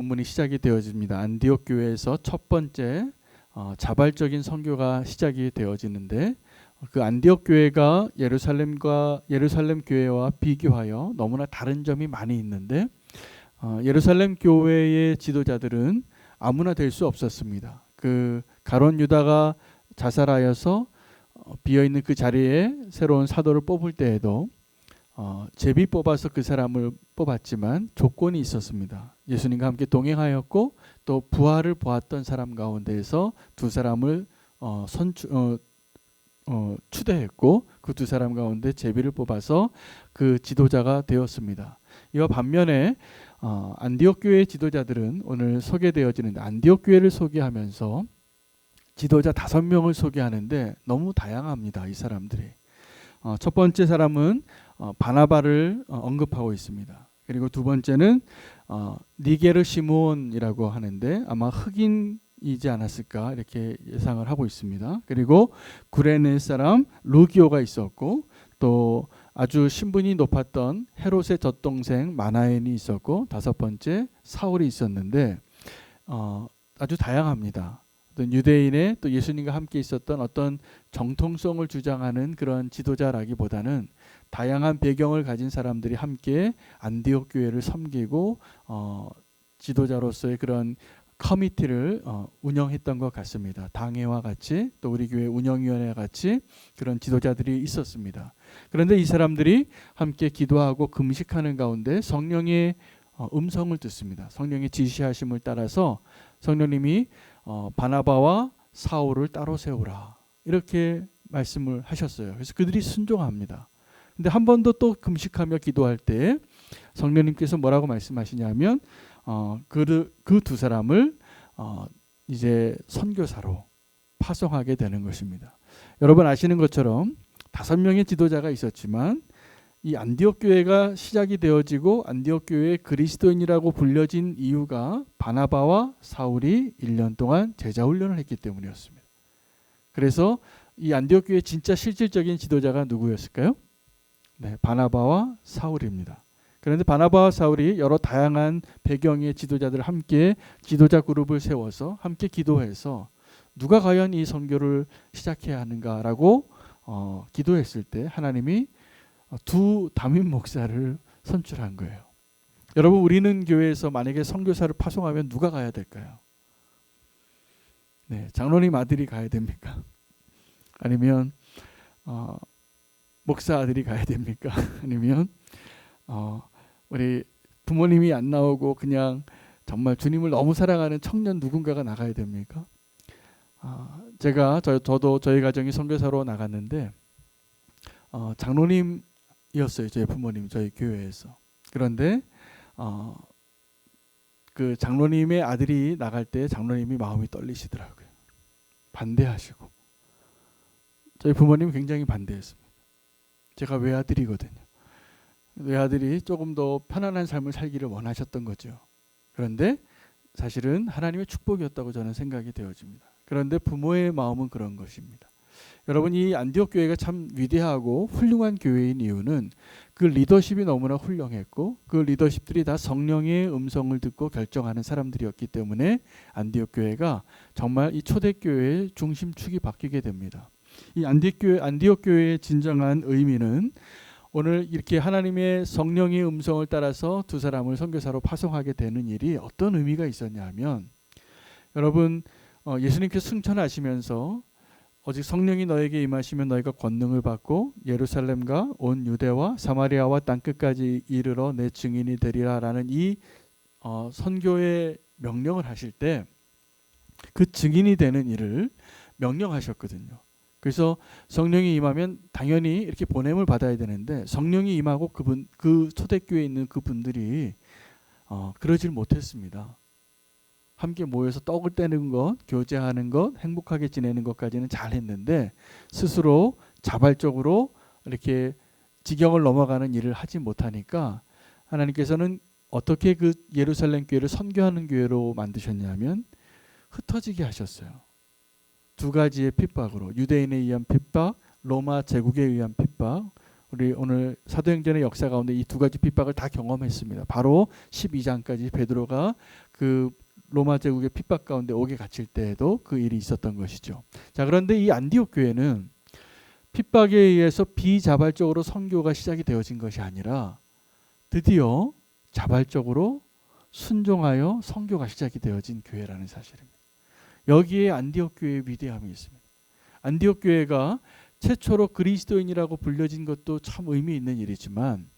본문이 시작이 되어집니다. 안디옥 교회에서 첫 번째 자발적인 선교가 시작이 되어지는데 그 안디옥 교회가 예루살렘 교회와 비교하여 너무나 다른 점이 많이 있는데 예루살렘 교회의 지도자들은 아무나 될 수 없었습니다. 그 가룟 유다가 자살하여서 비어 있는 그 자리에 새로운 사도를 뽑을 때에도 제비 뽑아서 그 사람을 뽑았지만 조건이 있었습니다. 예수님과 함께 동행하였고 또 부활을 보았던 사람 가운데에서 두 사람을 추대했고 그 두 사람 가운데 제비를 뽑아서 그 지도자가 되었습니다. 이와 반면에 안디옥 교회의 지도자들은 오늘 소개되어지는 안디옥 교회를 소개하면서 지도자 5명을 소개하는데 너무 다양합니다. 이 사람들이. 첫 번째 사람은 바나바를 언급하고 있습니다. 그리고 두 번째는 니게르 시므온이라고 하는데 아마 흑인이지 않았을까 이렇게 예상을 하고 있습니다. 그리고 구레네 사람 루기오가 있었고 또 아주 신분이 높았던 헤롯의 젖동생 마나엔이 있었고 다섯 번째 사울이 있었는데 아주 다양합니다. 어떤 유대인의 또 예수님과 함께 있었던 어떤 정통성을 주장하는 그런 지도자라기보다는 다양한 배경을 가진 사람들이 함께 안디옥 교회를 섬기고 지도자로서의 그런 커미티를 운영했던 것 같습니다. 당회와 같이 또 우리 교회 운영위원회와 같이 그런 지도자들이 있었습니다. 그런데 이 사람들이 함께 기도하고 금식하는 가운데 성령의 음성을 듣습니다. 성령의 지시하심을 따라서 성령님이 바나바와 사울을 따로 세우라 이렇게 말씀을 하셨어요. 그래서 그들이 순종합니다. 근데 한 번 더 또 금식하며 기도할 때 성령님께서 뭐라고 말씀하시냐면 그 두 사람을 이제 선교사로 파송하게 되는 것입니다. 여러분 아시는 것처럼 5명의 지도자가 있었지만 이 안디옥 교회가 시작이 되어지고 안디옥 교회의 그리스도인이라고 불려진 이유가 바나바와 사울이 1년 동안 제자 훈련을 했기 때문이었습니다. 그래서 이 안디옥 교회의 진짜 실질적인 지도자가 누구였을까요? 네, 바나바와 사울입니다. 그런데 바나바와 사울이 여러 다양한 배경의 지도자들 함께 지도자 그룹을 세워서 함께 기도해서 누가 과연 이 선교를 시작해야 하는가라고 기도했을 때 하나님이 두 담임 목사를 선출한 거예요. 여러분 우리는 교회에서 만약에 선교사를 파송하면 누가 가야 될까요? 네, 장로님 아들이 가야 됩니까? 아니면 목사 아들이 가야 됩니까? 아니면 우리 부모님이 안 나오고 그냥 정말 주님을 너무 사랑하는 청년 누군가가 나가야 됩니까? 저도 저희 가정이 선교사로 나갔는데 장로님이었어요. 저희 부모님 저희 교회에서. 그런데 그 장로님의 아들이 나갈 때 장로님이 마음이 떨리시더라고요. 반대하시고 저희 부모님이 굉장히 반대했습니다. 제가 외아들이거든요. 외아들이 조금 더 편안한 삶을 살기를 원하셨던 거죠. 그런데 사실은 하나님의 축복이었다고 저는 생각이 되어집니다. 그런데 부모의 마음은 그런 것입니다. 여러분 이 안디옥 교회가 참 위대하고 훌륭한 교회인 이유는 그 리더십이 너무나 훌륭했고 그 리더십들이 다 성령의 음성을 듣고 결정하는 사람들이었기 때문에 안디옥 교회가 정말 이 초대교회의 중심축이 바뀌게 됩니다. 이 안디옥 교회의 진정한 의미는 오늘 이렇게 하나님의 성령의 음성을 따라서 두 사람을 선교사로 파송하게 되는 일이 어떤 의미가 있었냐 하면 여러분 예수님께서 승천하시면서 오직 성령이 너에게 임하시면 너희가 권능을 받고 예루살렘과 온 유대와 사마리아와 땅끝까지 이르러 내 증인이 되리라라는 이 선교의 명령을 하실 때 그 증인이 되는 일을 명령하셨거든요. 그래서 성령이 임하면 당연히 이렇게 보냄을 받아야 되는데 성령이 임하고 그 초대교회에 있는 그분들이 그러질 못했습니다. 함께 모여서 떡을 떼는 것, 교제하는 것, 행복하게 지내는 것까지는 잘 했는데 스스로 자발적으로 이렇게 지경을 넘어가는 일을 하지 못하니까 하나님께서는 어떻게 그 예루살렘 교회를 선교하는 교회로 만드셨냐면 흩어지게 하셨어요. 두 가지의 핍박으로 유대인에 의한 핍박, 로마 제국에 의한 핍박, 우리 오늘 사도행전의 역사 가운데 이 두 가지 핍박을 다 경험했습니다. 바로 12장까지 베드로가 그 로마 제국의 핍박 가운데 옥에 갇힐 때에도 그 일이 있었던 것이죠. 자, 그런데 이 안디옥 교회는 핍박에 의해서 비자발적으로 선교가 시작이 되어진 것이 아니라 드디어 자발적으로 순종하여 선교가 시작이 되어진 교회라는 사실입니다. 여기에 안디옥 교회의 위대함이 있습니다. 안디옥 교회가 최초로 그리스도인이라고 불려진 것도 참 의미 있는 일이지만,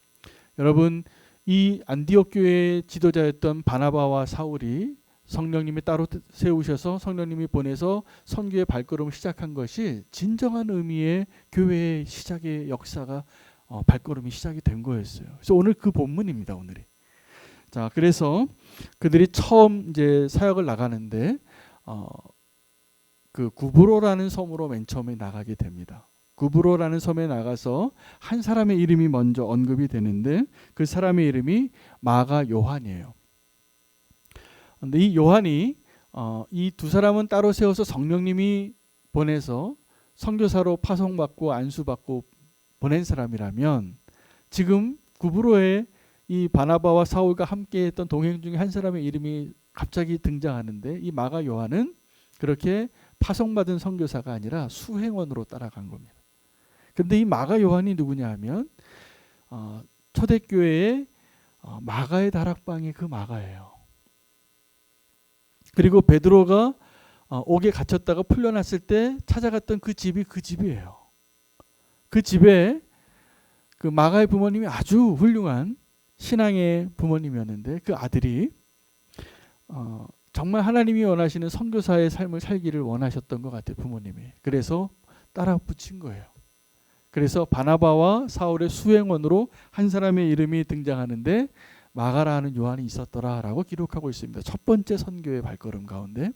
여러분, 이 안디옥 교회의 지도자였던 바나바와 사울이 성령님이 따로 세우셔서 성령님이 보내서 선교의 발걸음을 시작한 것이 진정한 의미의 교회의 시작의 역사가 발걸음이 시작이 된 거였어요. 그래서 오늘 그 본문입니다. 오늘이. 자, 그래서 그들이 처음 이제 사역을 나가는데 그 구브로라는 섬으로 맨 처음에 나가게 됩니다. 구브로라는 섬에 나가서 한 사람의 이름이 먼저 언급이 되는데 그 사람의 이름이 마가 요한이에요. 근데 이 요한이 이 두 사람은 따로 세워서 성령님이 보내서 선교사로 파송받고 안수받고 보낸 사람이라면, 지금 구브로에 이 바나바와 사울과 함께했던 동행 중에 한 사람의 이름이 갑자기 등장하는데, 이 마가 요한은 그렇게 파송받은 선교사가 아니라 수행원으로 따라간 겁니다. 근데 이 마가 요한이 누구냐 하면 초대교회의 마가의 다락방이 그 마가예요. 그리고 베드로가 옥에 갇혔다가 풀려났을 때 찾아갔던 그 집이 그 집이에요. 그 집에 그 마가의 부모님이 아주 훌륭한 신앙의 부모님이었는데, 그 아들이 정말 하나님이 원하시는 선교사의 삶을 살기를 원하셨던 것 같아요, 부모님이. 그래서 따라 붙인 거예요. 그래서 바나바와 사울의 수행원으로 한 사람의 이름이 등장하는데 마가라 하는 요한이 있었더라라고 기록하고 있습니다. 첫 번째 선교의 발걸음 가운데,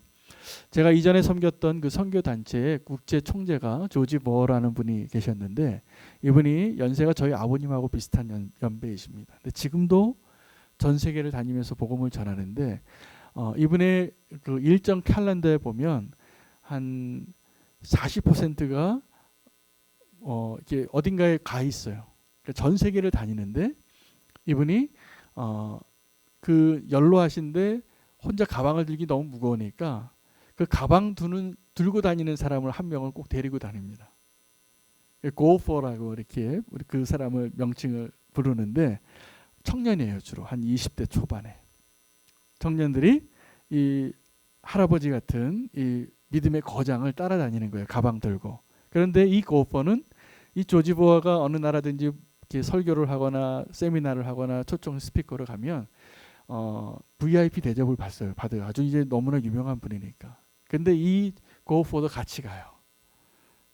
제가 이전에 섬겼던 그 선교 단체의 국제 총재가 조지 버라는 분이 계셨는데, 이분이 연세가 저희 아버님하고 비슷한 연배이십니다. 근데 지금도 전 세계를 다니면서 복음을 전하는데, 이분의 그 일정 캘린더에 보면 한 40%가 이렇게 어딘가에 가 있어요. 그러니까 전 세계를 다니는데, 이분이 그 연로하신데 혼자 가방을 들기 너무 무거우니까 그 가방 들고 다니는 사람을 한 명을 꼭 데리고 다닙니다. Go for라고 이렇게 우리 그 사람을 명칭을 부르는데, 청년이에요. 주로 한 20대 초반에 청년들이 이 할아버지 같은 이 믿음의 거장을 따라다니는 거예요. 가방 들고. 그런데 이 Go for는 이 조지 버가 어느 나라든지 이렇게 설교를 하거나 세미나를 하거나 초청 스피커를 가면 VIP 대접을 받아요. 아주 이제 너무나 유명한 분이니까. 근데 이 Go for도 같이 가요.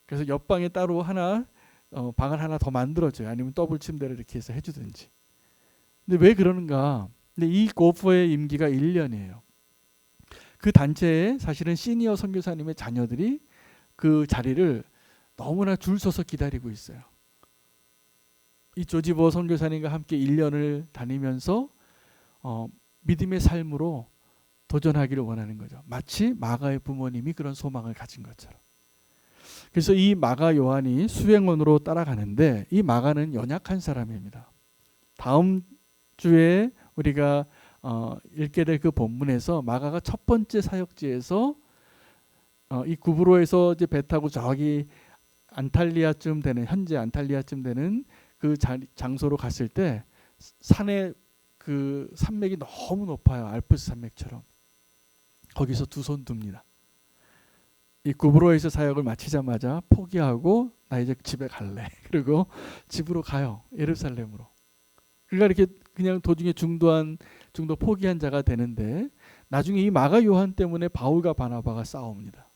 그래서 옆방에 따로 하나 방을 하나 더 만들어줘요. 아니면 더블 침대를 이렇게 해서 해주든지. 근데 왜 그러는가? 근데 이 Go for의 임기가 1년이에요. 그 단체에 사실은 시니어 선교사님의 자녀들이 그 자리를 너무나 줄 서서 기다리고 있어요. 이 조지 버 선교사님과 함께 1년을 다니면서 믿음의 삶으로 도전하기를 원하는 거죠. 마치 마가의 부모님이 그런 소망을 가진 것처럼. 그래서 이 마가 요한이 수행원으로 따라가는데, 이 마가는 연약한 사람입니다. 다음 주에 우리가 읽게 될 그 본문에서 마가가 첫 번째 사역지에서 이 구브로에서 이제 배 타고 저기 안탈리아쯤 되는, 현재 안탈리아쯤 되는 그 장소로 갔을 때 산에 그 산맥이 너무 높아요. 알프스 산맥처럼. 거기서 두 손 듭니다. 이 구브로에서 사역을 마치자마자 포기하고 나 이제 집에 갈래. 그리고 집으로 가요. 예루살렘으로. 그러니까 이렇게 그냥 도중에 중도 포기한 자가 되는데, 나중에 이 마가 요한 때문에 바울과 바나바가 싸웁니다.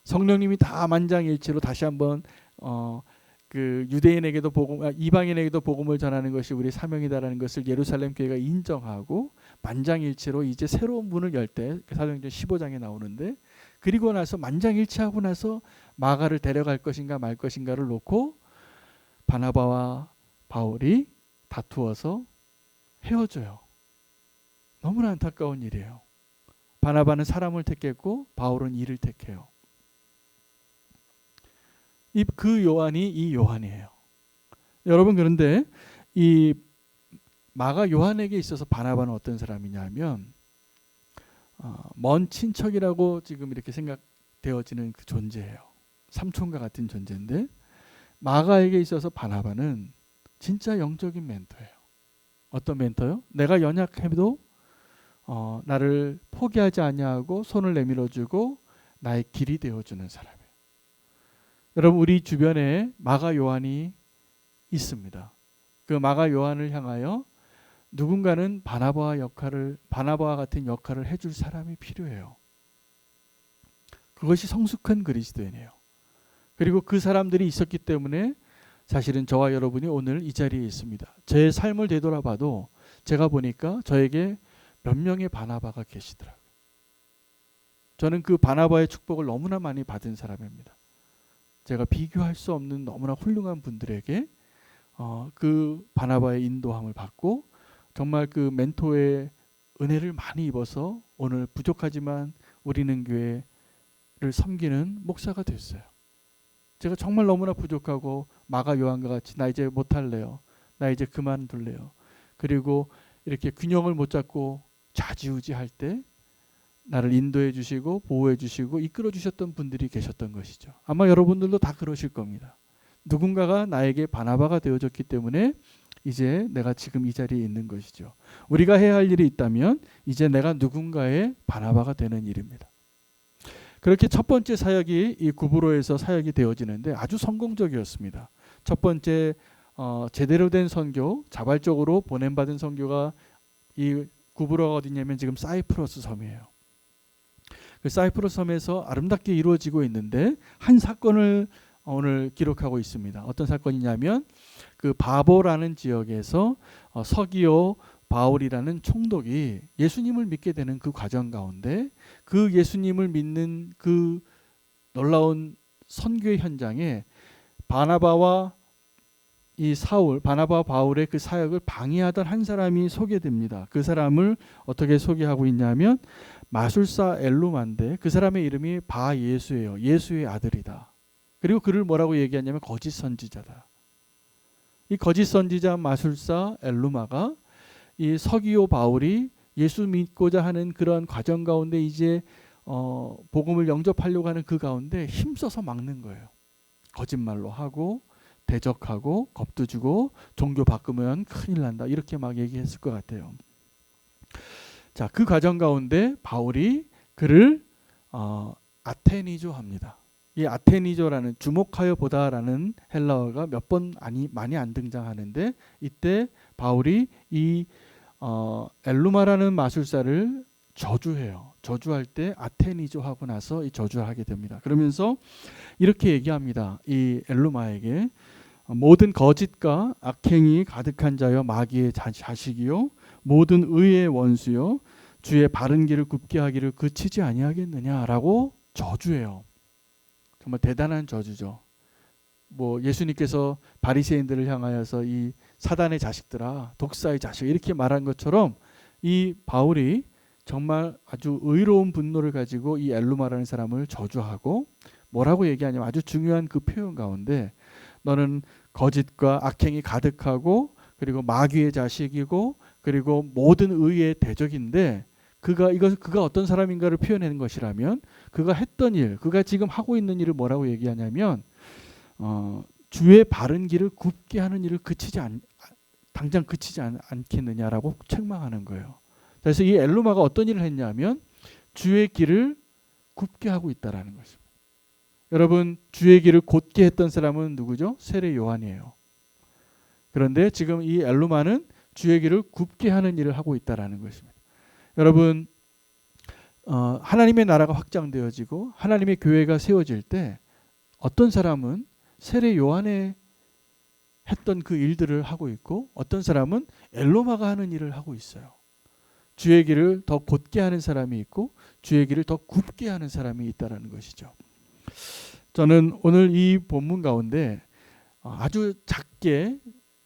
성령님이 다 만장일치로 다시 한번 그 유대인에게도 이방인에게도 복음을 전하는 것이 우리 사명이다라는 것을 예루살렘 교회가 인정하고 만장일치로 이제 새로운 문을 열 때, 사도행전 15장에 나오는데, 그리고 나서 만장일치하고 나서 마가를 데려갈 것인가 말 것인가를 놓고 바나바와 바울이 다투어서 헤어져요. 너무나 안타까운 일이에요. 바나바는 사람을 택했고 바울은 일을 택해요. 그 요한이 이 요한이에요. 여러분, 그런데 이 마가 요한에게 있어서 바나바는 어떤 사람이냐면 먼 친척이라고 지금 이렇게 생각되어지는 그 존재예요. 삼촌과 같은 존재인데 마가에게 있어서 바나바는 진짜 영적인 멘토예요. 어떤 멘토요? 내가 연약해도 나를 포기하지 아니하고 손을 내밀어주고 나의 길이 되어주는 사람이에요. 여러분, 우리 주변에 마가 요한이 있습니다. 그 마가 요한을 향하여 누군가는 바나바와 같은 역할을 해줄 사람이 필요해요. 그것이 성숙한 그리스도인이에요. 그리고 그 사람들이 있었기 때문에 사실은 저와 여러분이 오늘 이 자리에 있습니다. 제 삶을 되돌아봐도 제가 보니까 저에게 몇 명의 바나바가 계시더라고요. 저는 그 바나바의 축복을 너무나 많이 받은 사람입니다. 제가 비교할 수 없는 너무나 훌륭한 분들에게 그 바나바의 인도함을 받고 정말 그 멘토의 은혜를 많이 입어서 오늘 부족하지만 우리는 교회를 섬기는 목사가 됐어요. 제가 정말 너무나 부족하고 마가 요한과 같이 나 이제 못할래요. 나 이제 그만둘래요. 그리고 이렇게 균형을 못 잡고 좌지우지할 때 나를 인도해 주시고 보호해 주시고 이끌어 주셨던 분들이 계셨던 것이죠. 아마 여러분들도 다 그러실 겁니다. 누군가가 나에게 바나바가 되어줬기 때문에 이제 내가 지금 이 자리에 있는 것이죠. 우리가 해야 할 일이 있다면 이제 내가 누군가의 바나바가 되는 일입니다. 그렇게 첫 번째 사역이 이 구브로에서 사역이 되어지는데 아주 성공적이었습니다. 첫 번째 제대로 된 선교, 자발적으로 보냄받은 선교가 이 구브로가 어디냐면 지금 사이프러스 섬이에요. 그 사이프러스 섬에서 아름답게 이루어지고 있는데 한 사건을 오늘 기록하고 있습니다. 어떤 사건이냐면 그 바보라는 지역에서 서기오 바울이라는 총독이 예수님을 믿게 되는 그 과정 가운데 그 예수님을 믿는 그 놀라운 선교의 현장에 바나바와 바울의 그 사역을 방해하던 한 사람이 소개됩니다. 그 사람을 어떻게 소개하고 있냐면 마술사 엘루마인데 그 사람의 이름이 바예수예요. 예수의 아들이다. 그리고 그를 뭐라고 얘기하냐면 거짓 선지자다. 이 거짓 선지자 마술사 엘루마가 이 서기오 바울이 예수 믿고자 하는 그런 과정 가운데 이제 복음을 영접하려고 하는 그 가운데 힘써서 막는 거예요. 거짓말로 하고 대적하고 겁도 주고 종교 바꾸면 큰일 난다 이렇게 막 얘기했을 것 같아요. 자, 그 과정 가운데 바울이 그를 아테니조 합니다. 이 아테니조라는 주목하여 보다라는 헬라어가 몇 번 많이 안 등장하는데 이때 바울이 이 엘루마라는 마술사를 저주해요. 저주할 때 아테니조 하고 나서 이 저주를 하게 됩니다. 그러면서 이렇게 얘기합니다. 이 엘루마에게 모든 거짓과 악행이 가득한 자여 마귀의 자식이요 모든 의의 원수요 주의 바른 길을 굽게 하기를 그치지 아니하겠느냐라고 저주해요. 정말 대단한 저주죠. 뭐 예수님께서 바리새인들을 향하여서 이 사단의 자식들아 독사의 자식 이렇게 말한 것처럼 이 바울이 정말 아주 의로운 분노를 가지고 이 엘루마라는 사람을 저주하고 뭐라고 얘기하냐면 아주 중요한 그 표현 가운데 너는 거짓과 악행이 가득하고 그리고 마귀의 자식이고 그리고 모든 의의 대적인데 그가 어떤 사람인가를 표현하는 것이라면 그가 했던 일, 그가 지금 하고 있는 일을 뭐라고 얘기하냐면 주의 바른 길을 굽게 하는 일을 당장 그치지 않겠느냐라고 책망하는 거예요. 그래서 이 엘루마가 어떤 일을 했냐면 주의 길을 굽게 하고 있다라는 것입니다. 여러분, 주의 길을 곧게 했던 사람은 누구죠? 세례 요한이에요. 그런데 지금 이 엘루마는 주의 길을 굽게 하는 일을 하고 있다라는 것입니다. 여러분, 하나님의 나라가 확장되어지고 하나님의 교회가 세워질 때 어떤 사람은 세례 요한의 했던 그 일들을 하고 있고 어떤 사람은 엘루마가 하는 일을 하고 있어요. 주의 길을 더 곧게 하는 사람이 있고 주의 길을 더 굽게 하는 사람이 있다라는 것이죠. 저는 오늘 이 본문 가운데 아주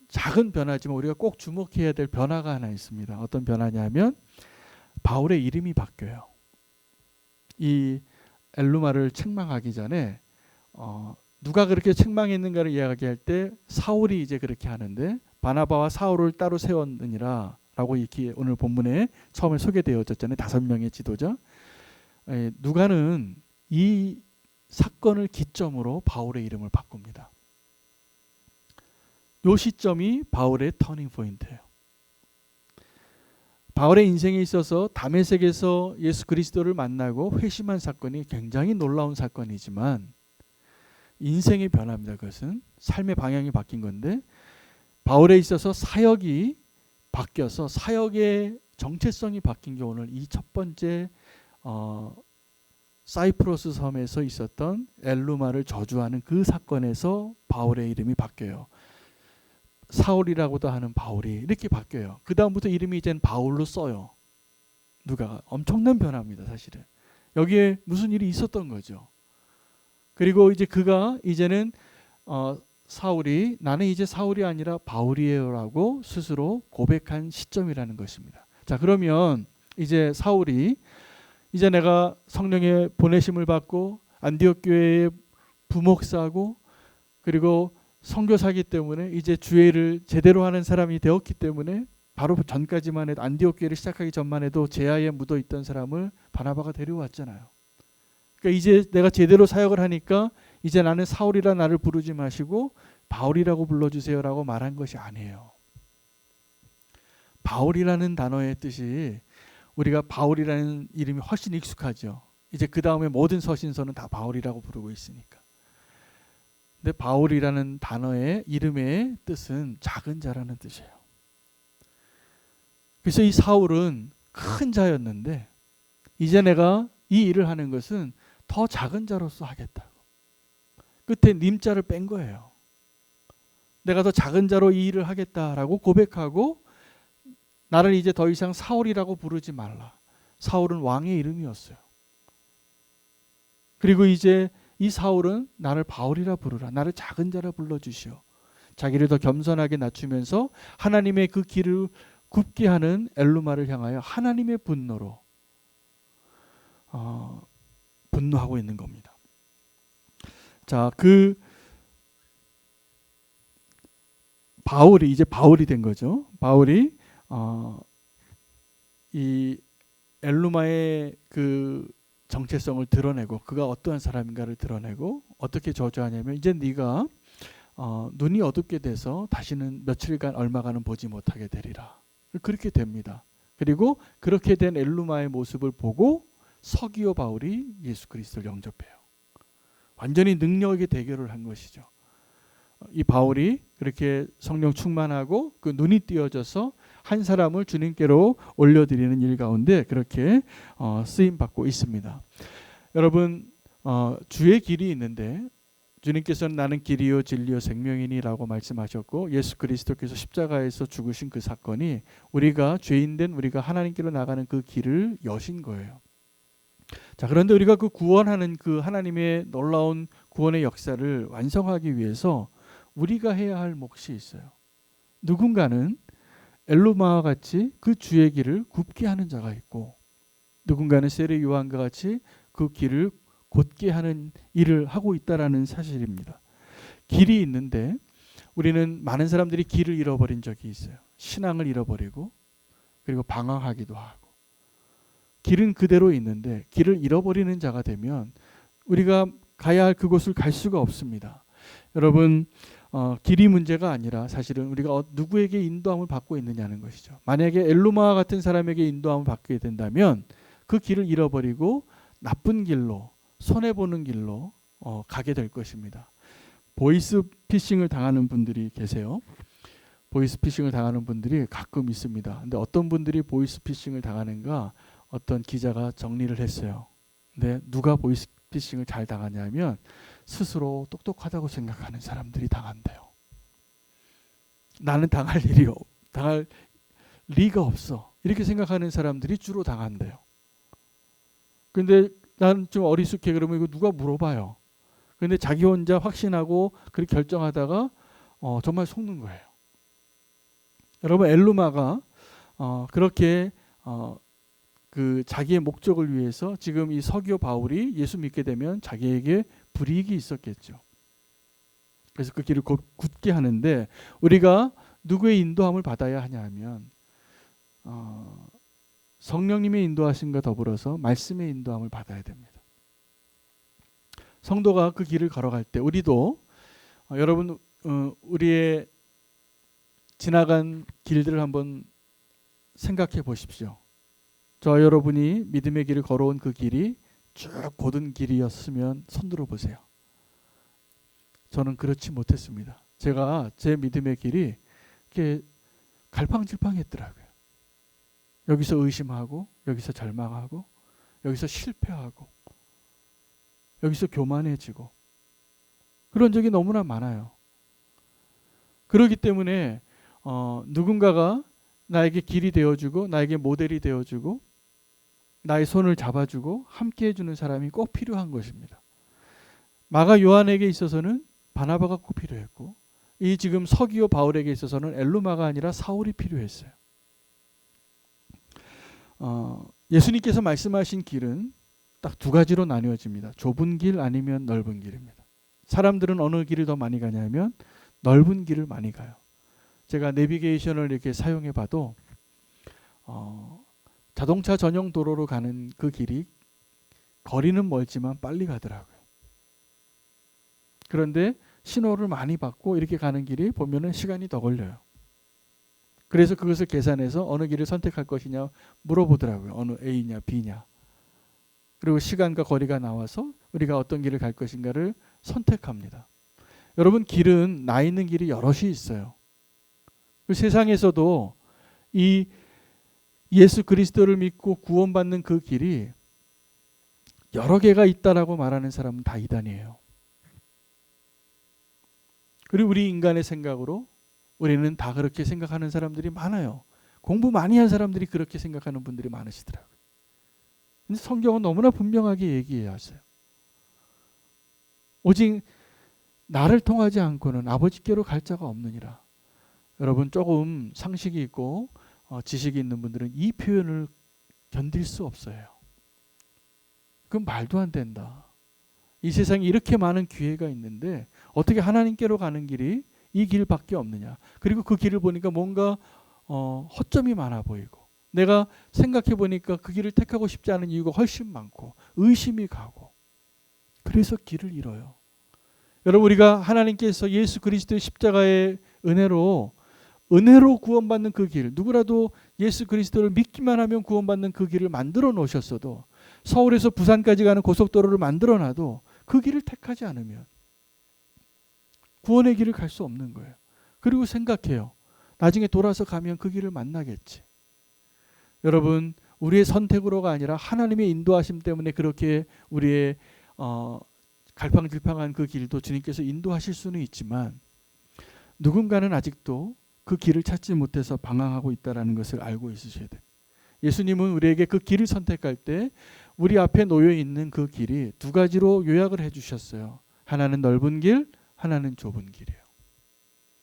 작은 변화지만 우리가 꼭 주목해야 될 변화가 하나 있습니다. 어떤 변화냐면 바울의 이름이 바뀌어요. 이 엘루마를 책망하기 전에 누가 그렇게 책망했는가를 이야기할 때 사울이 이제 그렇게 하는데 바나바와 사울을 따로 세웠느니라 라고 이렇게 오늘 본문에 처음에 소개되어졌잖아요. 5명의 지도자. 누가는 이 사건을 기점으로 바울의 이름을 바꿉니다. 이 시점이 바울의 터닝 포인트예요. 바울의 인생에 있어서 다메섹에서 예수 그리스도를 만나고 회심한 사건이 굉장히 놀라운 사건이지만 인생의 변화입니다. 그것은 삶의 방향이 바뀐 건데 바울에 있어서 사역이 바뀌어서 사역의 정체성이 바뀐 게 오늘 이 첫 번째 사이프러스 섬에서 있었던 엘루마를 저주하는 그 사건에서 바울의 이름이 바뀌어요. 사울이라고도 하는 바울이 이렇게 바뀌어요. 그 다음부터 이름이 이제는 바울로 써요. 누가 엄청난 변화입니다. 사실은 여기에 무슨 일이 있었던 거죠. 그리고 이제 그가 이제는 사울이 나는 이제 사울이 아니라 바울이에요라고 스스로 고백한 시점이라는 것입니다. 자, 그러면 이제 사울이 이제 내가 성령의 보내심을 받고 안디옥 교회의 부목사고 그리고 선교사기 때문에 이제 주의를 제대로 하는 사람이 되었기 때문에 바로 전까지만 해도 안디옥 교회를 시작하기 전만 해도 제아에 묻어 있던 사람을 바나바가 데려왔잖아요. 그러니까 이제 내가 제대로 사역을 하니까 이제 나는 사울이라 나를 부르지 마시고 바울이라고 불러주세요라고 말한 것이 아니에요. 바울이라는 단어의 뜻이 우리가 바울이라는 이름이 훨씬 익숙하죠. 이제 그 다음에 모든 서신서는 다 바울이라고 부르고 있으니까. 근데 바울이라는 단어의 이름의 뜻은 작은 자라는 뜻이에요. 그래서 이 사울은 큰 자였는데 이제 내가 이 일을 하는 것은 더 작은 자로서 하겠다고. 끝에 님자를 뺀 거예요. 내가 더 작은 자로 이 일을 하겠다라고 고백하고 나를 이제 더 이상 사울이라고 부르지 말라. 사울은 왕의 이름이었어요. 그리고 이제 이 사울은 나를 바울이라 부르라. 나를 작은 자라 불러주시오. 자기를 더 겸손하게 낮추면서 하나님의 그 길을 굽게 하는 엘루마를 향하여 하나님의 분노로 분노하고 있는 겁니다. 자, 그 바울이 이제 바울이 된 거죠. 바울이 이 엘루마의 그 정체성을 드러내고 그가 어떠한 사람인가를 드러내고 어떻게 저주하냐면 이제 네가 눈이 어둡게 돼서 다시는 며칠간 얼마간은 보지 못하게 되리라. 그렇게 됩니다. 그리고 그렇게 된 엘루마의 모습을 보고 서기오 바울이 예수 그리스도를 영접해요. 완전히 능력의 대결을 한 것이죠. 이 바울이 그렇게 성령 충만하고 그 눈이 띄어져서 한 사람을 주님께로 올려드리는 일 가운데 그렇게 쓰임 받고 있습니다. 여러분 주의 길이 있는데 주님께서는 나는 길이요 진리요 생명이니라고 말씀하셨고 예수 그리스도께서 십자가에서 죽으신 그 사건이 우리가 죄인된 우리가 하나님께로 나가는 그 길을 여신 거예요. 자, 그런데 우리가 그 구원하는 그 하나님의 놀라운 구원의 역사를 완성하기 위해서 우리가 해야 할 몫이 있어요. 누군가는 엘루마와 같이 그 주의 길을 굽게 하는 자가 있고 누군가는 세례 요한과 같이 그 길을 곧게 하는 일을 하고 있다라는 사실입니다. 길이 있는데 우리는 많은 사람들이 길을 잃어버린 적이 있어요. 신앙을 잃어버리고 그리고 방황하기도 하고 길은 그대로 있는데 길을 잃어버리는 자가 되면 우리가 가야 할 그곳을 갈 수가 없습니다. 여러분 길이 문제가 아니라 사실은 우리가 누구에게 인도함을 받고 있느냐는 것이죠. 만약에 엘루마와 같은 사람에게 인도함을 받게 된다면 그 길을 잃어버리고 나쁜 길로 손해보는 길로 가게 될 것입니다. 보이스 피싱을 당하는 분들이 계세요. 보이스 피싱을 당하는 분들이 가끔 있습니다. 근데 어떤 분들이 보이스 피싱을 당하는가 어떤 기자가 정리를 했어요. 근데 누가 보이스 피싱을 잘 당하냐면 스스로 똑똑하다고 생각하는 사람들이 당한대요. 나는 당할 리가 없어. 이렇게 생각하는 사람들이 주로 당한대요. 근데 나는 좀 어리숙해 그러면 이거 누가 물어봐요. 근데 자기 혼자 확신하고 그렇게 결정하다가 정말 속는 거예요. 여러분 엘루마가 그렇게 그 자기의 목적을 위해서 지금 이 서기오 바울이 예수 믿게 되면 자기에게 불이익이 있었겠죠. 그래서 그 길을 굳게 하는데 우리가 누구의 인도함을 받아야 하냐 하면 성령님의 인도하심과 더불어서 말씀의 인도함을 받아야 됩니다. 성도가 그 길을 걸어갈 때 우리도 여러분 우리의 지나간 길들을 한번 생각해 보십시오. 저 여러분이 믿음의 길을 걸어온 그 길이 쭉 곧은 길이었으면 손들어 보세요. 저는 그렇지 못했습니다. 제가 제 믿음의 길이 이렇게 갈팡질팡했더라고요. 여기서 의심하고 여기서 절망하고 여기서 실패하고 여기서 교만해지고 그런 적이 너무나 많아요. 그렇기 때문에 누군가가 나에게 길이 되어주고 나에게 모델이 되어주고 나의 손을 잡아주고 함께 해주는 사람이 꼭 필요한 것입니다. 마가 요한에게 있어서는 바나바가 꼭 필요했고 이 지금 서기오 바울에게 있어서는 엘루마가 아니라 사울이 필요했어요. 예수님께서 말씀하신 길은 딱 두 가지로 나뉘어집니다. 좁은 길 아니면 넓은 길입니다. 사람들은 어느 길을 더 많이 가냐면 넓은 길을 많이 가요. 제가 내비게이션을 이렇게 사용해 봐도 자동차 전용 도로로 가는 그 길이 거리는 멀지만 빨리 가더라고요. 그런데 신호를 많이 받고 이렇게 가는 길이 보면은 시간이 더 걸려요. 그래서 그것을 계산해서 어느 길을 선택할 것이냐 물어보더라고요. 어느 A냐 B냐. 그리고 시간과 거리가 나와서 우리가 어떤 길을 갈 것인가를 선택합니다. 여러분 길은 나 있는 길이 여럿이 있어요. 그 세상에서도 이 예수 그리스도를 믿고 구원받는 그 길이 여러 개가 있다라고 말하는 사람은 다 이단이에요. 그리고 우리 인간의 생각으로 우리는 다 그렇게 생각하는 사람들이 많아요. 공부 많이 한 사람들이 그렇게 생각하는 분들이 많으시더라고요. 근데 성경은 너무나 분명하게 얘기해왔어요. 오직 나를 통하지 않고는 아버지께로 갈 자가 없느니라. 여러분 조금 상식이 있고 지식이 있는 분들은 이 표현을 견딜 수 없어요. 그건 말도 안 된다. 이 세상에 이렇게 많은 기회가 있는데 어떻게 하나님께로 가는 길이 이 길밖에 없느냐. 그리고 그 길을 보니까 뭔가 허점이 많아 보이고 내가 생각해 보니까 그 길을 택하고 싶지 않은 이유가 훨씬 많고 의심이 가고 그래서 길을 잃어요. 여러분 우리가 하나님께서 예수 그리스도의 십자가의 은혜로 구원받는 그 길, 누구라도 예수 그리스도를 믿기만 하면 구원받는 그 길을 만들어 놓으셨어도 서울에서 부산까지 가는 고속도로를 만들어 놔도 그 길을 택하지 않으면 구원의 길을 갈 수 없는 거예요. 그리고 생각해요. 나중에 돌아서 가면 그 길을 만나겠지. 여러분 우리의 선택으로가 아니라 하나님의 인도하심 때문에 그렇게 우리의 갈팡질팡한 그 길도 주님께서 인도하실 수는 있지만 누군가는 아직도 그 길을 찾지 못해서 방황하고 있다는 것을 알고 있으셔야 돼요. 예수님은 우리에게 그 길을 선택할 때 우리 앞에 놓여 있는 그 길이 두 가지로 요약을 해주셨어요. 하나는 넓은 길, 하나는 좁은 길이에요.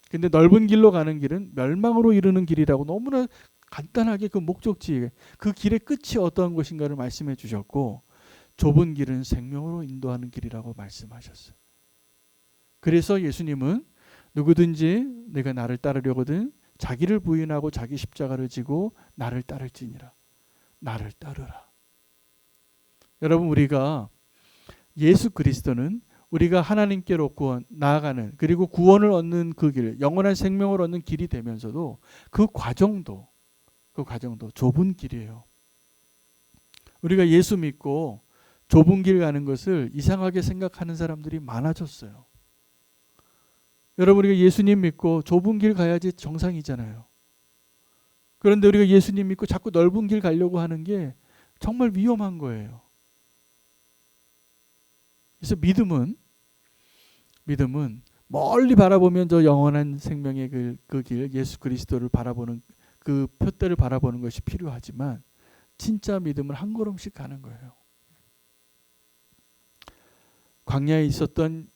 근데 넓은 길로 가는 길은 멸망으로 이르는 길이라고 너무나 간단하게 그 목적지, 그 길의 끝이 어떠한 것인가를 말씀해 주셨고 좁은 길은 생명으로 인도하는 길이라고 말씀하셨어요. 그래서 예수님은 누구든지 내가 나를 따르려거든 자기를 부인하고 자기 십자가를 지고 나를 따를지니라. 나를 따르라. 여러분 우리가 예수 그리스도는 우리가 하나님께로 나아가는 그리고 구원을 얻는 그 길, 영원한 생명을 얻는 길이 되면서도 그 과정도 좁은 길이에요. 우리가 예수 믿고 좁은 길 가는 것을 이상하게 생각하는 사람들이 많아졌어요. 여러분 우리가 예수님 믿고 좁은 길 가야지 정상이잖아요. 그런데 우리가 예수님 믿고 자꾸 넓은 길 가려고 하는 게 정말 위험한 거예요. 그래서 믿음은 멀리 바라보면 저 영원한 생명의 그 길, 예수 그리스도를 바라보는 그 표대를 바라보는 것이 필요하지만 진짜 믿음은 한 걸음씩 가는 거예요. 광야에 있었던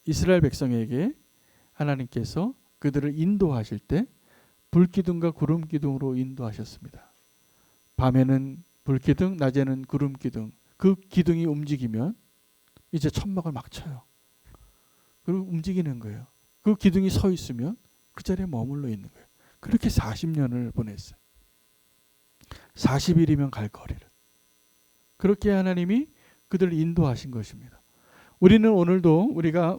이스라엘 백성에게 하나님께서 그들을 인도하실 때 불기둥과 구름기둥으로 인도하셨습니다. 밤에는 불기둥, 낮에는 구름기둥. 그 기둥이 움직이면 이제 천막을 막 쳐요. 그리고 움직이는 거예요. 그 기둥이 서 있으면 그 자리에 머물러 있는 거예요. 그렇게 40년을 보냈어요. 40일이면 갈 거리를. 그렇게 하나님이 그들을 인도하신 것입니다. 우리는 오늘도 우리가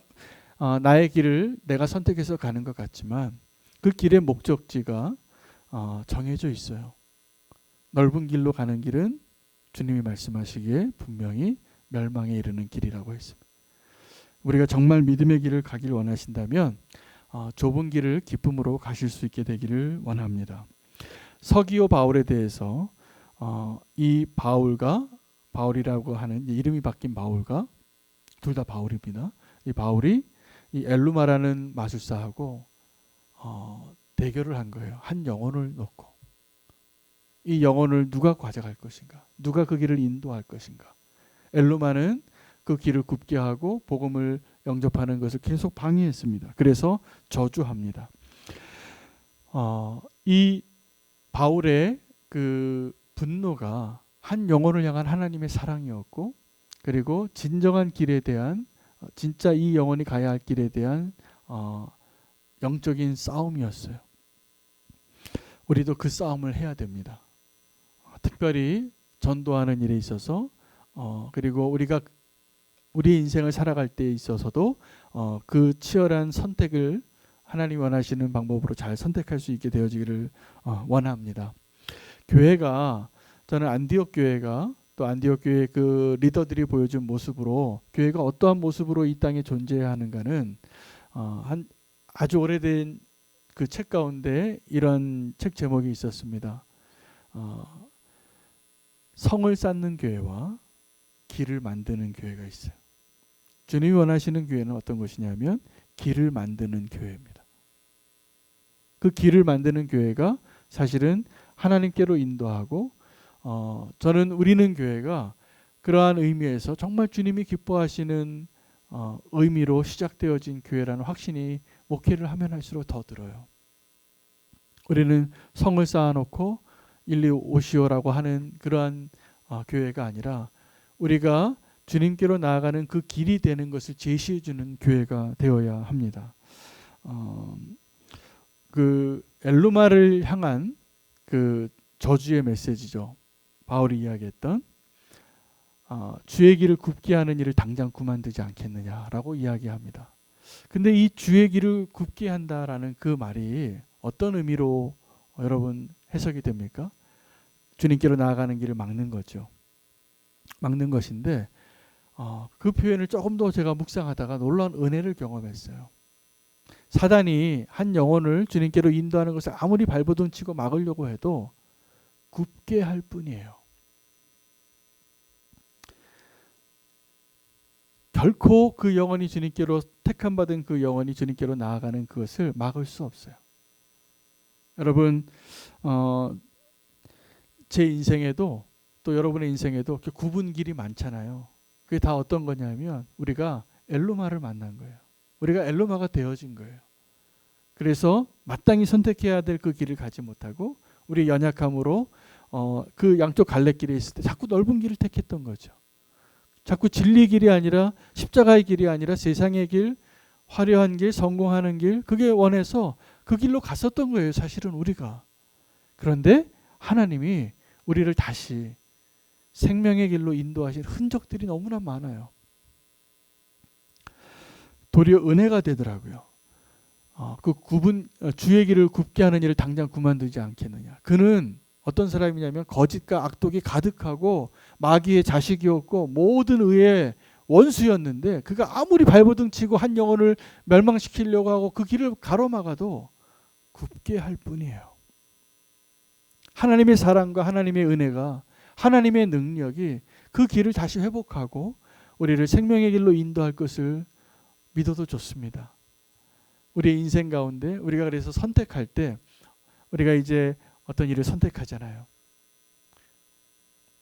나의 길을 내가 선택해서 가는 것 같지만 그 길의 목적지가 정해져 있어요. 넓은 길로 가는 길은 주님이 말씀하시기에 분명히 멸망에 이르는 길이라고 했습니다. 우리가 정말 믿음의 길을 가길 원하신다면 좁은 길을 기쁨으로 가실 수 있게 되기를 원합니다. 서기오 바울에 대해서 이 바울이라고 하는 이름이 바뀐 바울과 둘 다 바울입니다. 이 바울이 이 엘루마라는 마술사하고 대결을 한 거예요. 한 영혼을 놓고 이 영혼을 누가 가져갈 것인가? 누가 그 길을 인도할 것인가? 엘루마는 그 길을 굽게 하고 복음을 영접하는 것을 계속 방해했습니다. 그래서 저주합니다. 이 바울의 그 분노가 한 영혼을 향한 하나님의 사랑이었고, 그리고 진정한 길에 대한 진짜 이 영혼이 가야 할 길에 대한 영적인 싸움이었어요. 우리도 그 싸움을 해야 됩니다. 특별히 전도하는 일에 있어서 그리고 우리가 우리 인생을 살아갈 때에 있어서도 그 치열한 선택을 하나님 원하시는 방법으로 잘 선택할 수 있게 되어지기를 원합니다. 교회가, 저는 안디옥 교회가 또 안디옥 교회 그 리더들이 보여준 모습으로 교회가 어떠한 모습으로 이 땅에 존재하는가는 한 아주 오래된 그 책 가운데 이런 책 제목이 있었습니다. 성을 쌓는 교회와 길을 만드는 교회가 있어요. 주님이 원하시는 교회는 어떤 것이냐면 길을 만드는 교회입니다. 그 길을 만드는 교회가 사실은 하나님께로 인도하고 저는 우리는 교회가 그러한 의미에서 정말 주님이 기뻐하시는 의미로 시작되어진 교회라는 확신이 목회를 하면 할수록 더 들어요. 우리는 성을 쌓아놓고 일리 오시오라고 하는 그러한 교회가 아니라 우리가 주님께로 나아가는 그 길이 되는 것을 제시해 주는 교회가 되어야 합니다. 그 엘루마를 향한 그 저주의 메시지죠. 바울이 이야기했던 주의 길을 굽게 하는 일을 당장 그만두지 않겠느냐라고 이야기합니다. 근데 이 주의 길을 굽게 한다라는 그 말이 어떤 의미로 여러분 해석이 됩니까? 주님께로 나아가는 길을 막는 거죠. 막는 것인데 그 표현을 조금 더 제가 묵상하다가 놀라운 은혜를 경험했어요. 사단이 한 영혼을 주님께로 인도하는 것을 아무리 발버둥 치고 막으려고 해도 굽게 할 뿐이에요. 결코 그 영혼이 주님께로 택함받은 그 영혼이 주님께로 나아가는 그것을 막을 수 없어요. 여러분 제 인생에도 또 여러분의 인생에도 굽은 길이 많잖아요. 그게 다 어떤 거냐면 우리가 엘루마를 만난 거예요. 우리가 엘루마가 되어진 거예요. 그래서 마땅히 선택해야 될 그 길을 가지 못하고 우리 연약함으로 그 양쪽 갈래길에 있을 때 자꾸 넓은 길을 택했던 거죠. 자꾸 진리의 길이 아니라 십자가의 길이 아니라 세상의 길, 화려한 길, 성공하는 길, 그게 원해서 그 길로 갔었던 거예요. 사실은 우리가. 그런데 하나님이 우리를 다시 생명의 길로 인도하신 흔적들이 너무나 많아요. 도리어 은혜가 되더라고요. 그 주의 길을 굽게 하는 일을 당장 그만두지 않겠느냐. 그는 어떤 사람이냐면 거짓과 악독이 가득하고 마귀의 자식이었고 모든 의의 원수였는데 그가 아무리 발버둥 치고 한 영혼을 멸망시키려고 하고 그 길을 가로막아도 굽게 할 뿐이에요. 하나님의 사랑과 하나님의 은혜가, 하나님의 능력이 그 길을 다시 회복하고 우리를 생명의 길로 인도할 것을 믿어도 좋습니다. 우리의 인생 가운데 우리가 그래서 선택할 때 우리가 이제 어떤 일을 선택하잖아요.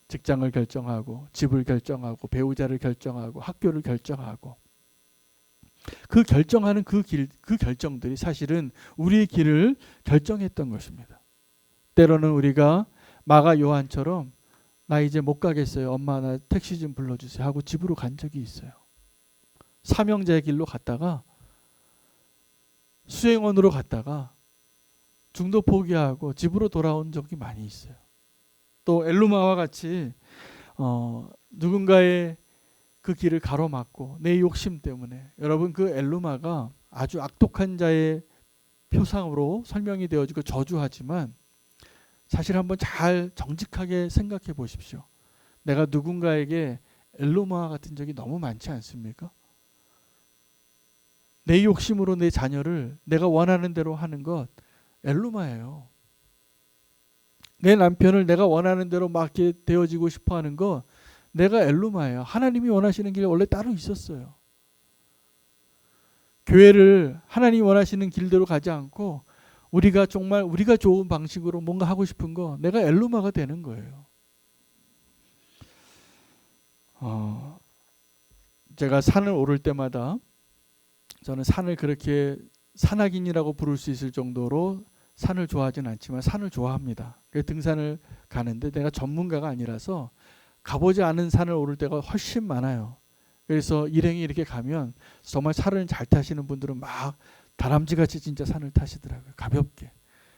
직장을 결정하고 집을 결정하고 배우자를 결정하고 학교를 결정하고 그 결정하는 그 결정들이 사실은 우리의 길을 결정했던 것입니다. 때로는 우리가 마가 요한처럼 나 이제 못 가겠어요. 엄마 나 택시 좀 불러주세요 하고 집으로 간 적이 있어요. 사명자의 길로 갔다가 수행원으로 갔다가 중도 포기하고 집으로 돌아온 적이 많이 있어요. 또 엘루마와 같이 누군가의 그 길을 가로막고 내 욕심 때문에, 여러분 그 엘루마가 아주 악독한 자의 표상으로 설명이 되어지고 저주하지만 사실 한번 잘 정직하게 생각해 보십시오. 내가 누군가에게 엘루마와 같은 적이 너무 많지 않습니까? 내 욕심으로 내 자녀를 내가 원하는 대로 하는 것 엘루마예요. 내 남편을 내가 원하는 대로 맞게 되어지고 싶어 하는 거 내가 엘루마예요. 하나님이 원하시는 길이 원래 따로 있었어요. 교회를 하나님이 원하시는 길대로 가지 않고 우리가 정말 우리가 좋은 방식으로 뭔가 하고 싶은 거 내가 엘루마가 되는 거예요. 제가 산을 오를 때마다 저는 산을 그렇게 산악인이라고 부를 수 있을 정도로 산을 좋아하진 않지만 산을 좋아합니다. 등산을 가는데 내가 전문가가 아니라서 가보지 않은 산을 오를 때가 훨씬 많아요. 그래서 일행이 이렇게 가면 정말 산을 잘 타시는 분들은 막 다람쥐같이 진짜 산을 타시더라고요. 가볍게.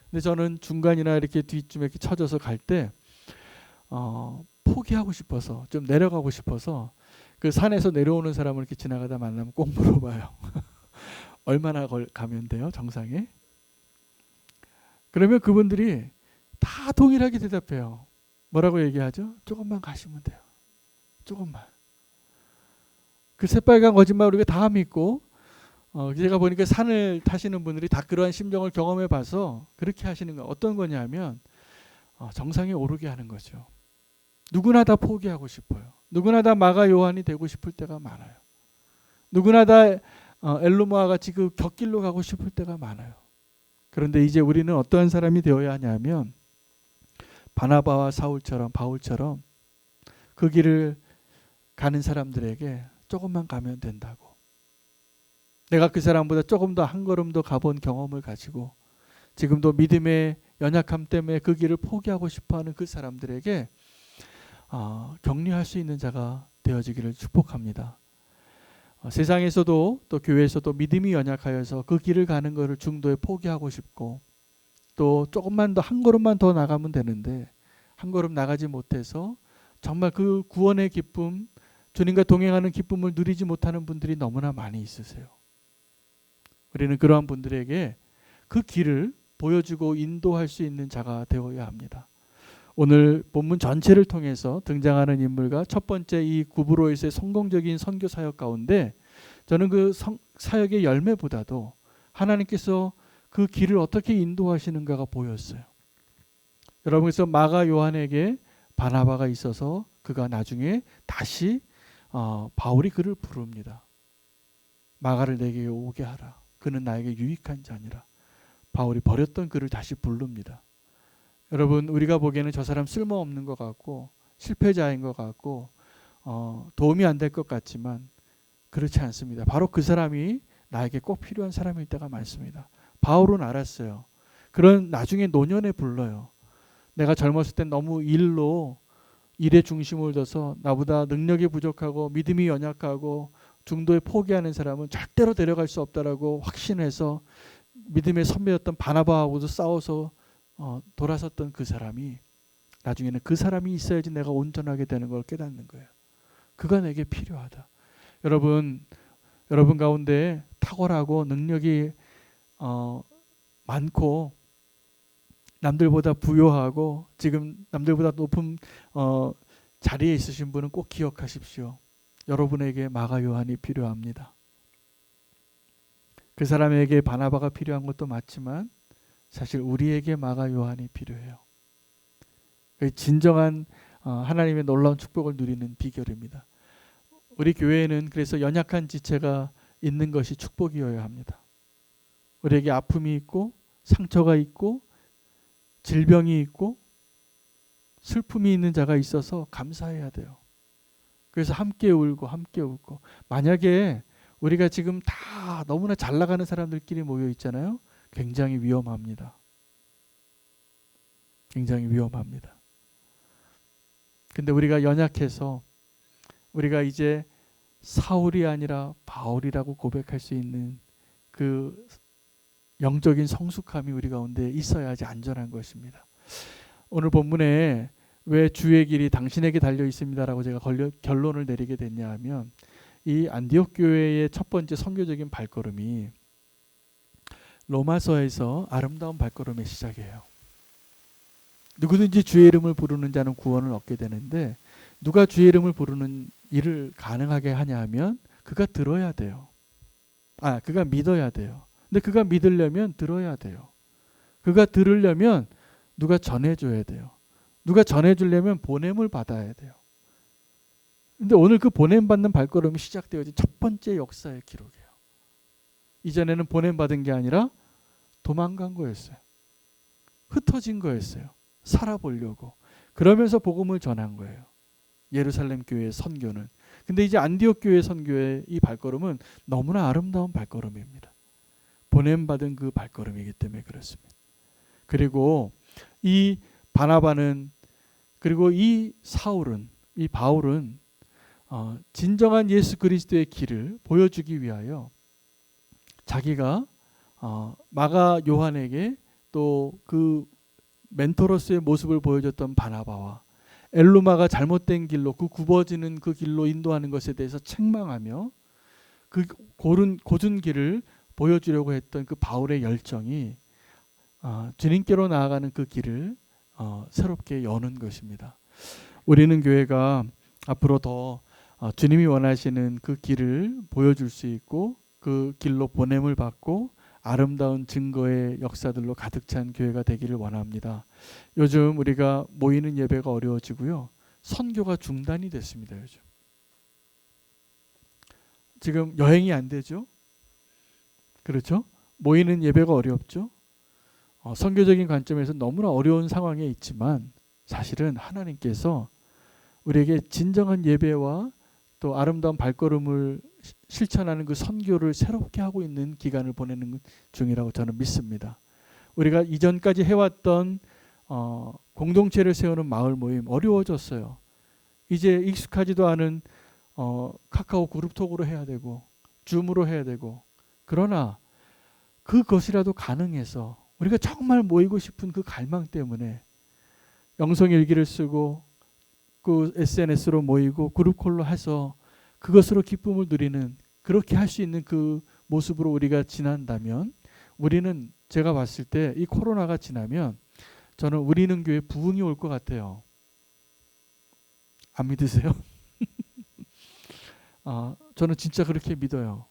근데 저는 중간이나 이렇게 뒤쯤에 이렇게 쳐져서 갈 때 포기하고 싶어서 좀 내려가고 싶어서 그 산에서 내려오는 사람을 이렇게 지나가다 만나면 꼭 물어봐요. 얼마나 가면 돼요? 정상에? 그러면 그분들이 다 동일하게 대답해요. 뭐라고 얘기하죠? 조금만 가시면 돼요. 조금만. 그 새빨간 거짓말 우리가 다 믿고 제가 보니까 산을 타시는 분들이 다 그러한 심정을 경험해 봐서 그렇게 하시는 거 어떤 거냐면 정상에 오르게 하는 거죠. 누구나 다 포기하고 싶어요. 누구나 다 마가 요한이 되고 싶을 때가 많아요. 누구나 다 엘루마와 같이 그 곁길로 가고 싶을 때가 많아요. 그런데 이제 우리는 어떠한 사람이 되어야 하냐면 바나바와 사울처럼 바울처럼 그 길을 가는 사람들에게 조금만 가면 된다고. 내가 그 사람보다 조금 더 한 걸음 더 가본 경험을 가지고 지금도 믿음의 연약함 때문에 그 길을 포기하고 싶어하는 그 사람들에게 격려할 수 있는 자가 되어지기를 축복합니다. 세상에서도 또 교회에서도 믿음이 연약하여서 그 길을 가는 것을 중도에 포기하고 싶고 또 조금만 더 한 걸음만 더 나가면 되는데 한 걸음 나가지 못해서 정말 그 구원의 기쁨, 주님과 동행하는 기쁨을 누리지 못하는 분들이 너무나 많이 있으세요. 우리는 그러한 분들에게 그 길을 보여주고 인도할 수 있는 자가 되어야 합니다. 오늘 본문 전체를 통해서 등장하는 인물과 첫 번째 이 구브로에서의 성공적인 선교 사역 가운데 저는 그 사역의 열매보다도 하나님께서 그 길을 어떻게 인도하시는가가 보였어요. 여러분, 그래서 마가 요한에게 바나바가 있어서 그가 나중에 다시 바울이 그를 부릅니다. 마가를 내게 오게 하라. 그는 나에게 유익한 자니라. 바울이 버렸던 그를 다시 부릅니다. 여러분, 우리가 보기에는 저 사람 쓸모없는 것 같고 실패자인 것 같고 도움이 안 될 것 같지만 그렇지 않습니다. 바로 그 사람이 나에게 꼭 필요한 사람일 때가 많습니다. 바울은 알았어요. 그런 나중에 노년에 불러요. 내가 젊었을 땐 너무 일에 중심을 둬서 나보다 능력이 부족하고 믿음이 연약하고 중도에 포기하는 사람은 절대로 데려갈 수 없다라고 확신해서 믿음의 선배였던 바나바하고도 싸워서 돌아섰던 그 사람이 나중에는 그 사람이 있어야지 내가 온전하게 되는 걸 깨닫는 거예요. 그가 내게 필요하다. 여러분 가운데 탁월하고 능력이 많고 남들보다 부유하고 지금 남들보다 높은 자리에 있으신 분은 꼭 기억하십시오. 여러분에게 마가 요한이 필요합니다. 그 사람에게 바나바가 필요한 것도 맞지만 사실 우리에게 마가 요한이 필요해요. 진정한 하나님의 놀라운 축복을 누리는 비결입니다. 우리 교회에는 그래서 연약한 지체가 있는 것이 축복이어야 합니다. 우리에게 아픔이 있고 상처가 있고 질병이 있고 슬픔이 있는 자가 있어서 감사해야 돼요. 그래서 함께 울고 함께 웃고. 만약에 우리가 지금 다 너무나 잘 나가는 사람들끼리 모여 있잖아요. 굉장히 위험합니다. 굉장히 위험합니다. 근데 우리가 연약해서 우리가 이제 사울이 아니라 바울이라고 고백할 수 있는 그 영적인 성숙함이 우리 가운데 있어야지 안전한 것입니다. 오늘 본문에 왜 주의 길이 당신에게 달려 있습니다라고 제가 결론을 내리게 됐냐 하면 이 안디옥 교회의 첫 번째 선교적인 발걸음이 로마서에서 아름다운 발걸음의 시작이에요. 누구든지 주의 이름을 부르는 자는 구원을 얻게 되는데 누가 주의 이름을 부르는 일을 가능하게 하냐 하면 그가 들어야 돼요. 그가 믿어야 돼요. 근데 그가 믿으려면 들어야 돼요. 그가 들으려면 누가 전해줘야 돼요. 누가 전해주려면 보냄을 받아야 돼요. 근데 오늘 그 보냄받는 발걸음이 시작되어진 첫 번째 역사의 기록이에요. 이전에는 보냄받은 게 아니라 도망간 거였어요. 흩어진 거였어요. 살아보려고. 그러면서 복음을 전한 거예요. 예루살렘 교회의 선교는. 근데 이제 안디옥 교회 선교의 이 발걸음은 너무나 아름다운 발걸음입니다. 보냄받은 그 발걸음이기 때문에 그렇습니다. 그리고 이 바나바는 그리고 이 사울은 이 바울은 진정한 예수 그리스도의 길을 보여주기 위하여 자기가 마가 요한에게 또 그 멘토로서의 모습을 보여줬던 바나바와 엘루마가 잘못된 길로 그 굽어지는 그 길로 인도하는 것에 대해서 책망하며 그 고른 길을 보여주려고 했던 그 바울의 열정이 주님께로 나아가는 그 길을 새롭게 여는 것입니다. 우리는 교회가 앞으로 더 주님이 원하시는 그 길을 보여줄 수 있고 그 길로 보냄을 받고 아름다운 증거의 역사들로 가득 찬 교회가 되기를 원합니다. 요즘 우리가 모이는 예배가 어려워지고요. 선교가 중단이 됐습니다. 요즘. 지금 여행이 안 되죠. 그렇죠? 모이는 예배가 어렵죠. 선교적인 관점에서 너무나 어려운 상황에 있지만 사실은 하나님께서 우리에게 진정한 예배와 또 아름다운 발걸음을 실천하는 그 선교를 새롭게 하고 있는 기간을 보내는 중이라고 저는 믿습니다. 우리가 이전까지 해왔던 공동체를 세우는 마을 모임 어려워졌어요. 이제 익숙하지도 않은 카카오 그룹톡으로 해야 되고 줌으로 해야 되고 그러나 그것이라도 가능해서 우리가 정말 모이고 싶은 그 갈망 때문에 영성일기를 쓰고 그 SNS로 모이고 그룹콜로 해서 그것으로 기쁨을 누리는 그렇게 할 수 있는 그 모습으로 우리가 지난다면 우리는 제가 봤을 때 이 코로나가 지나면 저는 우리는 교회 부흥이 올 것 같아요. 안 믿으세요? 저는 진짜 그렇게 믿어요.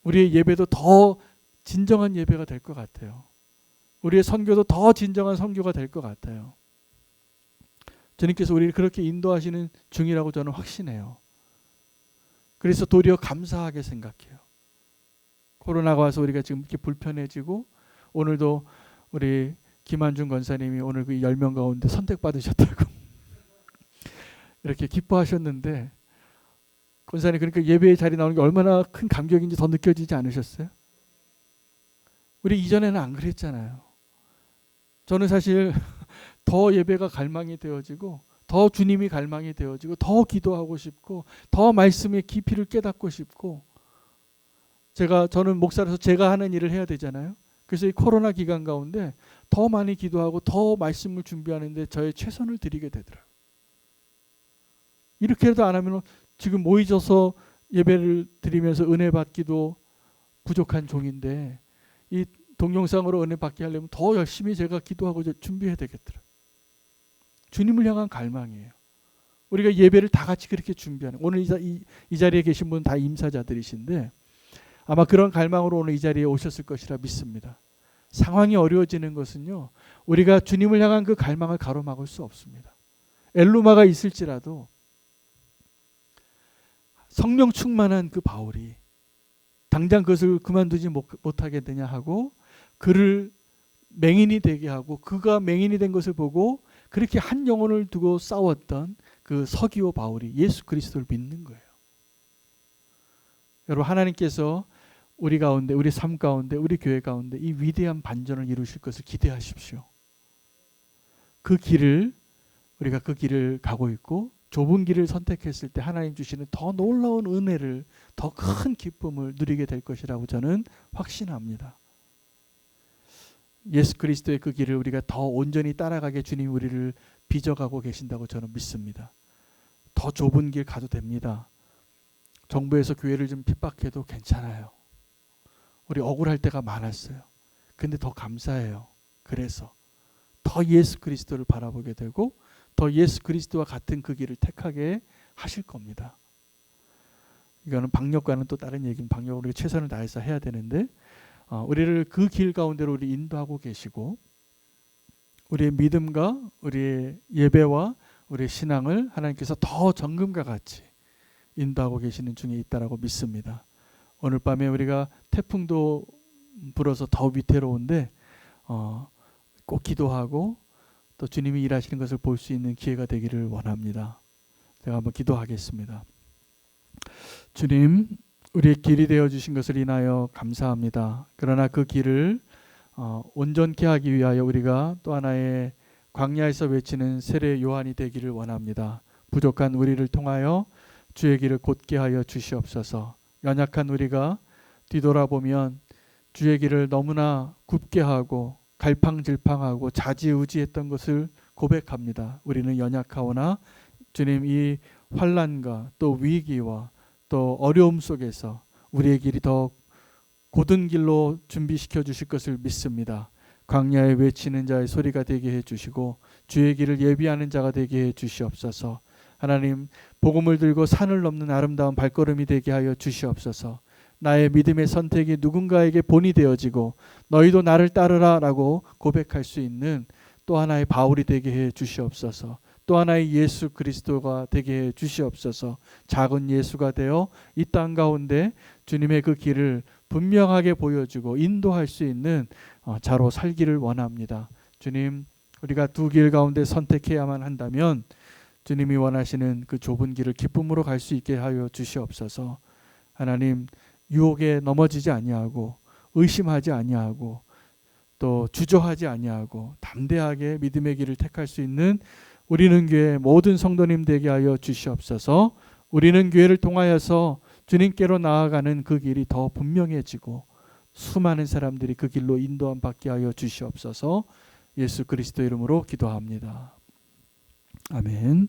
우리의 예배도 더 진정한 예배가 될 것 같아요. 우리의 선교도 더 진정한 선교가 될 것 같아요. 주님께서 우리를 그렇게 인도하시는 중이라고 저는 확신해요. 그래서 도리어 감사하게 생각해요. 코로나가 와서 우리가 지금 이렇게 불편해지고 오늘도 우리 김한중 권사님이 오늘 그 10명 가운데 선택받으셨다고 이렇게 기뻐하셨는데 권사님 그러니까 예배의 자리 나오는 게 얼마나 큰 감격인지 더 느껴지지 않으셨어요? 우리 이전에는 안 그랬잖아요. 저는 사실 더 예배가 갈망이 되어지고 더 주님이 갈망이 되어지고 더 기도하고 싶고 더 말씀의 깊이를 깨닫고 싶고 저는 목사로서 제가 하는 일을 해야 되잖아요. 그래서 이 코로나 기간 가운데 더 많이 기도하고 더 말씀을 준비하는데 저의 최선을 드리게 되더라고요. 이렇게라도 안 하면 지금 모이셔서 예배를 드리면서 은혜 받기도 부족한 종인데 이 동영상으로 은혜 받게 하려면 더 열심히 제가 기도하고 준비해야 되겠더라고요. 주님을 향한 갈망이에요. 우리가 예배를 다 같이 그렇게 준비하는 오늘 이 자리에 계신 분은 다 임사자들이신데 아마 그런 갈망으로 오늘 이 자리에 오셨을 것이라 믿습니다. 상황이 어려워지는 것은요. 우리가 주님을 향한 그 갈망을 가로막을 수 없습니다. 엘루마가 있을지라도 성령 충만한 그 바울이 당장 그것을 그만두지 못하게 되냐 하고 그를 맹인이 되게 하고 그가 맹인이 된 것을 보고 그렇게 한 영혼을 두고 싸웠던 그 서기오 바울이 예수 그리스도를 믿는 거예요. 여러분 하나님께서 우리 가운데 우리 삶 가운데 우리 교회 가운데 이 위대한 반전을 이루실 것을 기대하십시오. 그 길을 우리가 그 길을 가고 있고 좁은 길을 선택했을 때 하나님 주시는 더 놀라운 은혜를 더 큰 기쁨을 누리게 될 것이라고 저는 확신합니다. 예수 그리스도의 그 길을 우리가 더 온전히 따라가게 주님이 우리를 빚어가고 계신다고 저는 믿습니다. 더 좁은 길 가도 됩니다. 정부에서 교회를 좀 핍박해도 괜찮아요. 우리 억울할 때가 많았어요. 근데 더 감사해요. 그래서 더 예수 그리스도를 바라보게 되고 더 예수 그리스도와 같은 그 길을 택하게 하실 겁니다. 이거는 방역과는 또 다른 얘기는 방역을 우리가 최선을 다해서 해야 되는데 우리를 그 길 가운데로 우리 인도하고 계시고 우리의 믿음과 우리의 예배와 우리의 신앙을 하나님께서 더 정금과 같이 인도하고 계시는 중에 있다라고 믿습니다. 오늘 밤에 우리가 태풍도 불어서 더 위태로운데 꼭 기도하고 또 주님이 일하시는 것을 볼 수 있는 기회가 되기를 원합니다. 제가 한번 기도하겠습니다. 주님, 우리의 길이 되어주신 것을 인하여 감사합니다. 그러나 그 길을 온전케 하기 위하여 우리가 또 하나의 광야에서 외치는 세례 요한이 되기를 원합니다. 부족한 우리를 통하여 주의 길을 곧게 하여 주시옵소서. 연약한 우리가 뒤돌아보면 주의 길을 너무나 굽게 하고 갈팡질팡하고 좌지우지했던 것을 고백합니다. 우리는 연약하오나 주님 이 환난과 또 위기와 또 어려움 속에서 우리의 길이 더 곧은 길로 준비시켜 주실 것을 믿습니다. 광야에 외치는 자의 소리가 되게 해주시고 주의 길을 예비하는 자가 되게 해주시옵소서. 하나님, 복음을 들고 산을 넘는 아름다운 발걸음이 되게 하여 주시옵소서. 나의 믿음의 선택이 누군가에게 본이 되어지고 너희도 나를 따르라 라고 고백할 수 있는 또 하나의 바울이 되게 해 주시옵소서. 또 하나의 예수 그리스도가 되게 해 주시옵소서. 작은 예수가 되어 이 땅 가운데 주님의 그 길을 분명하게 보여주고 인도할 수 있는 자로 살기를 원합니다. 주님, 우리가 두 길 가운데 선택해야만 한다면 주님이 원하시는 그 좁은 길을 기쁨으로 갈 수 있게 하여 주시옵소서. 하나님, 유혹에 넘어지지 아니하고 의심하지 아니하고 또 주저하지 아니하고 담대하게 믿음의 길을 택할 수 있는 우리는 교회 모든 성도님 되게 하여 주시옵소서. 우리는 교회를 통하여서 주님께로 나아가는 그 길이 더 분명해지고 수많은 사람들이 그 길로 인도함 받게 하여 주시옵소서. 예수 그리스도 이름으로 기도합니다. 아멘.